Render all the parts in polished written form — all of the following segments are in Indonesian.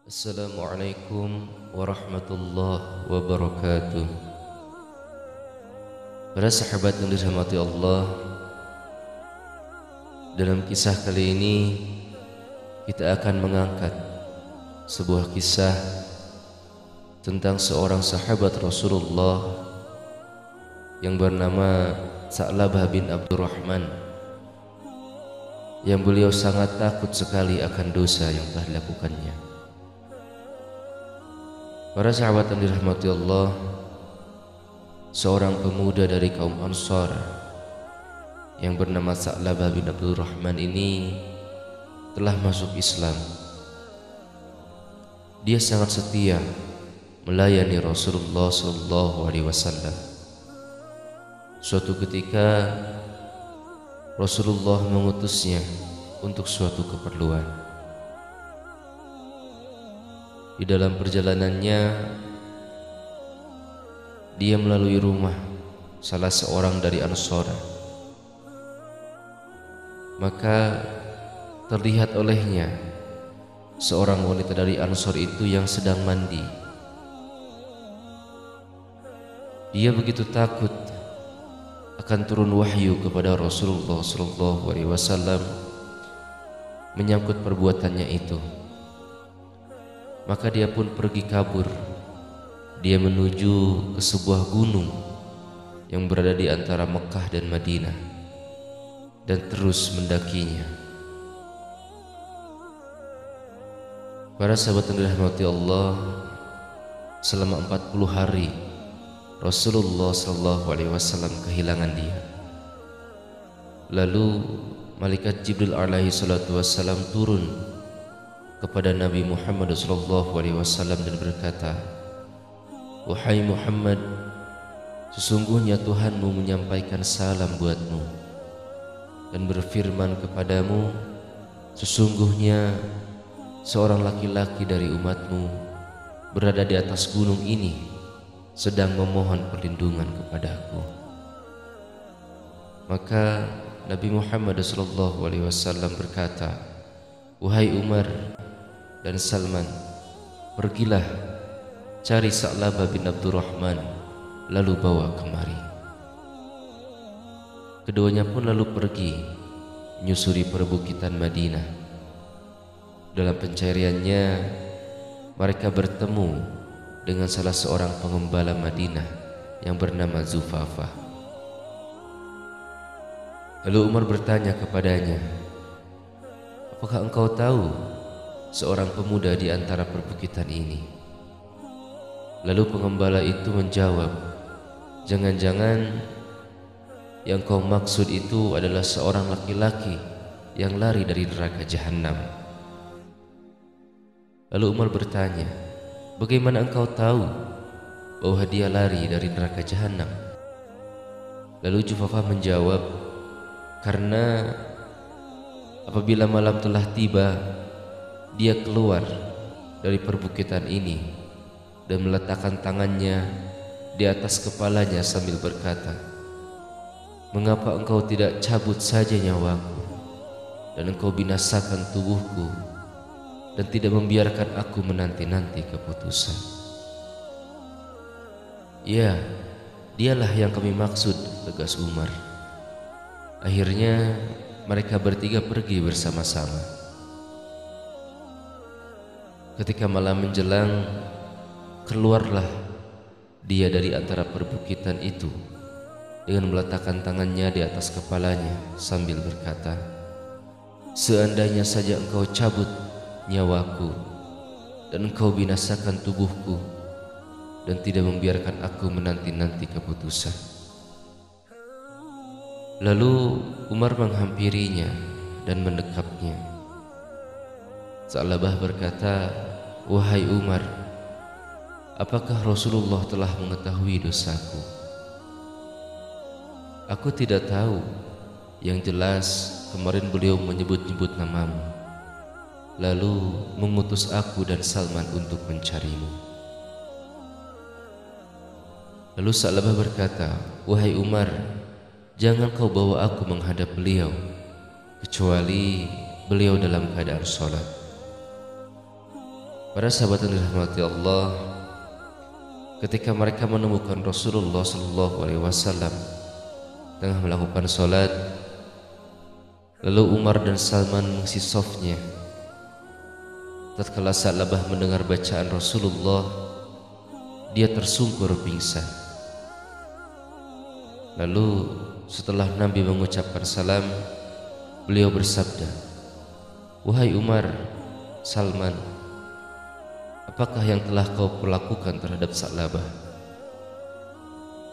Assalamualaikum warahmatullahi wabarakatuh. Para sahabat yang dirahmati Allah, dalam kisah kali ini kita akan mengangkat sebuah kisah tentang seorang sahabat Rasulullah yang bernama Sa'labah bin Abdurrahman, yang beliau sangat takut sekali akan dosa yang telah dilakukannya. Para sahabat yang dirahmati Allah, seorang pemuda dari kaum Ansar yang bernama Sa'labah bin Abdurrahman ini telah masuk Islam. Dia sangat setia melayani Rasulullah SAW. Suatu ketika Rasulullah mengutusnya untuk suatu keperluan. Di dalam perjalanannya, dia melalui rumah salah seorang dari Ansar. Maka terlihat olehnya seorang wanita dari Ansar itu yang sedang mandi. Dia begitu takut akan turun wahyu kepada Rasulullah SAW menyangkut perbuatannya itu. Maka dia pun pergi kabur. Dia menuju ke sebuah gunung yang berada di antara Mekah dan Madinah dan terus mendakinya. Para sahabat yang dirahmati Allah, selama 40 hari Rasulullah SAW kehilangan dia. Lalu malaikat Jibril alaihi salatu wassalam turun kepada Nabi Muhammad SAW dan berkata, "Wahai Muhammad, sesungguhnya Tuhanmu menyampaikan salam buatmu dan berfirman kepadamu, sesungguhnya seorang laki-laki dari umatmu berada di atas gunung ini sedang memohon perlindungan kepadaku." Maka Nabi Muhammad SAW berkata, "Wahai Umar dan Salman, pergilah cari Sa'labah bin Abdurrahman lalu bawa kemari." Keduanya pun lalu pergi menyusuri perbukitan Madinah. Dalam pencariannya, mereka bertemu dengan salah seorang pengembala Madinah yang bernama Zufafah. Lalu Umar bertanya kepadanya, "Apakah engkau tahu seorang pemuda di antara perbukitan ini?" Lalu pengembala itu menjawab, "Jangan-jangan yang kau maksud itu adalah seorang laki-laki yang lari dari neraka jahanam." Lalu Umar bertanya, "Bagaimana engkau tahu bahwa dia lari dari neraka jahanam?" Lalu Zufafah menjawab, "Karena apabila malam telah tiba, dia keluar dari perbukitan ini dan meletakkan tangannya di atas kepalanya sambil berkata, 'Mengapa engkau tidak cabut saja nyawaku dan engkau binasakan tubuhku dan tidak membiarkan aku menanti-nanti keputusan?'" "Ya, dialah yang kami maksud," tegas Umar. Akhirnya mereka bertiga pergi bersama-sama. Ketika malam menjelang, keluarlah dia dari antara perbukitan itu dengan meletakkan tangannya di atas kepalanya sambil berkata, "Seandainya saja engkau cabut nyawaku dan engkau binasakan tubuhku dan tidak membiarkan aku menanti-nanti keputusan." Lalu Umar menghampirinya dan mendekapnya. Sa'labah berkata, "Wahai Umar, apakah Rasulullah telah mengetahui dosaku?" "Aku tidak tahu. Yang jelas kemarin beliau menyebut-nyebut namamu, lalu mengutus aku dan Salman untuk mencarimu." Lalu Sa'labah berkata, "Wahai Umar, jangan kau bawa aku menghadap beliau kecuali beliau dalam keadaan sholat." Para sahabat yang dirahmati Allah, ketika mereka menemukan Rasulullah SAW tengah melakukan sholat, lalu Umar dan Salman mengisi softnya. Tatkala Sa'labah mendengar bacaan Rasulullah, dia tersungkur pingsan. Lalu setelah Nabi mengucapkan salam, beliau bersabda, "Wahai Umar, Salman, apakah yang telah kau lakukan terhadap Sa'labah?"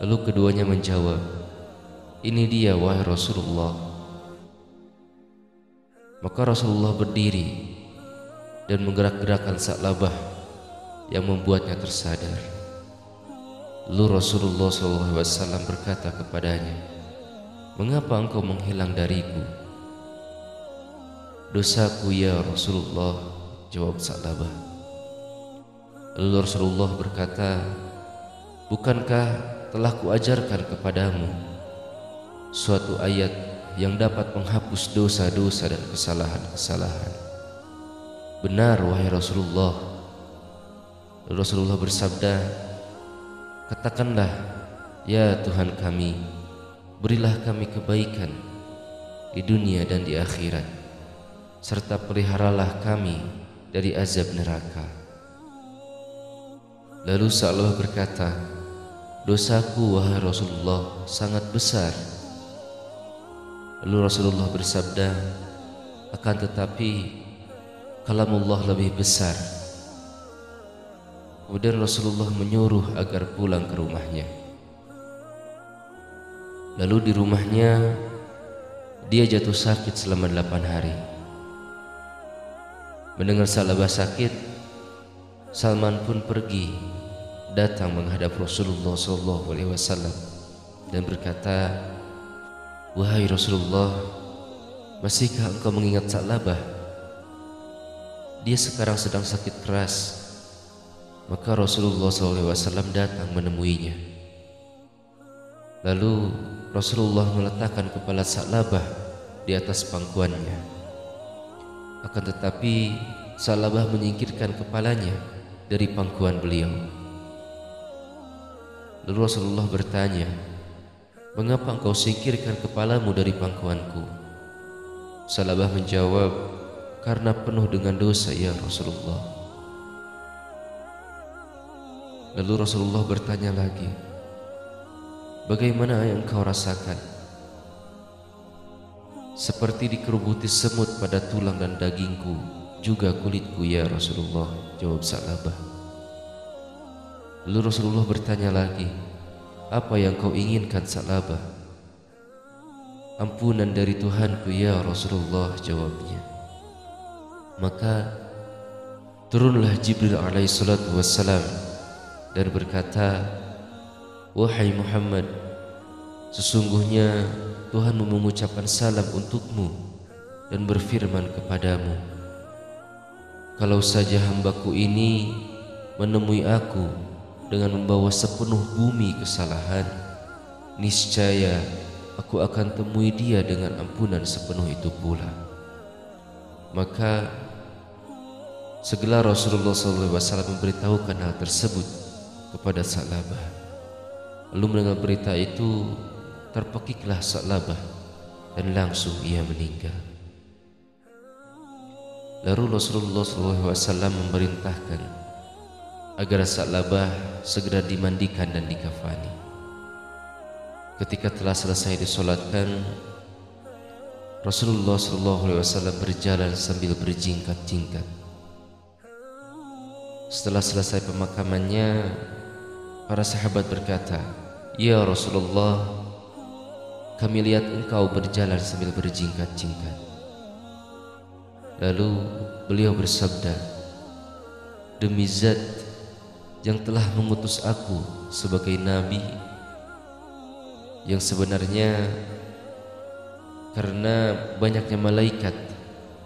Lalu keduanya menjawab, "Ini dia, wahai Rasulullah." Maka Rasulullah berdiri dan menggerak-gerakkan Sa'labah yang membuatnya tersadar. Lalu Rasulullah SAW berkata kepadanya, "Mengapa engkau menghilang dariku?" "Dosaku ya Rasulullah," jawab Sa'labah. Lalu Rasulullah berkata, "Bukankah telah kuajarkan kepadamu suatu ayat yang dapat menghapus dosa-dosa dan kesalahan-kesalahan?" "Benar, wahai Rasulullah." Lalu Rasulullah bersabda, "Katakanlah, ya Tuhan kami, berilah kami kebaikan di dunia dan di akhirat, serta peliharalah kami dari azab neraka." Lalu Sa'labah berkata, "Dosaku, wahai Rasulullah, sangat besar." Lalu Rasulullah bersabda, "Akan tetapi kalamullah lebih besar." Kemudian Rasulullah menyuruh agar pulang ke rumahnya. Lalu di rumahnya dia jatuh sakit selama 8 hari. Mendengar Sa'labah sakit, Salman pun pergi datang menghadap Rasulullah SAW dan berkata, "Wahai Rasulullah, masihkah engkau mengingat Sa'labah? Dia sekarang sedang sakit keras." Maka Rasulullah SAW datang menemuinya. Lalu Rasulullah meletakkan kepala Sa'labah di atas pangkuannya. Akan tetapi Sa'labah menyingkirkan kepalanya dari pangkuan beliau. Lalu Rasulullah bertanya, "Mengapa engkau singkirkan kepalamu dari pangkuanku?" Sa'labah menjawab, "Karena penuh dengan dosa ya Rasulullah." Lalu Rasulullah bertanya lagi, "Bagaimana yang engkau rasakan?" "Seperti dikerubuti semut pada tulang dan dagingku, juga kulitku ya Rasulullah," jawab Sa'labah. Lalu Rasulullah bertanya lagi, "Apa yang kau inginkan Sa'labah?" "Ampunan dari Tuhanku ya Rasulullah," jawabnya. Maka turunlah Jibril alaihissalatu wassalam dan berkata, "Wahai Muhammad, sesungguhnya Tuhan mengucapkan salam untukmu dan berfirman kepadamu, kalau saja hambaku ini menemui aku dengan membawa sepenuh bumi kesalahan, niscaya aku akan temui dia dengan ampunan sepenuh itu pula." Maka segera Rasulullah SAW memberitahukan hal tersebut kepada Sa'labah. Lalu mendengar berita itu, terpekiklah Sa'labah dan langsung ia meninggal. Lalu Rasulullah SAW memerintahkan agar Sa'labah segera dimandikan dan dikafani. Ketika telah selesai disolatkan, Rasulullah SAW berjalan sambil berjingkat-jingkat. Setelah selesai pemakamannya, para sahabat berkata, "Ya Rasulullah, kami lihat engkau berjalan sambil berjingkat-jingkat." Lalu beliau bersabda, "Demi Zat yang telah mengutus aku sebagai nabi, yang sebenarnya karena banyaknya malaikat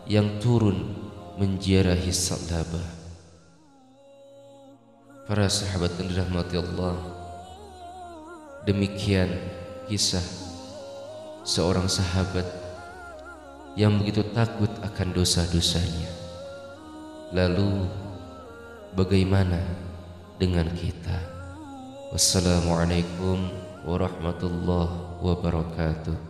yang turun menziarahi Sa'labah." Para sahabat yang dirahmati Allah, demikian kisah seorang sahabat yang begitu takut akan dosa-dosanya. Lalu bagaimana dengan kita? Wassalamualaikum warahmatullahi wabarakatuh.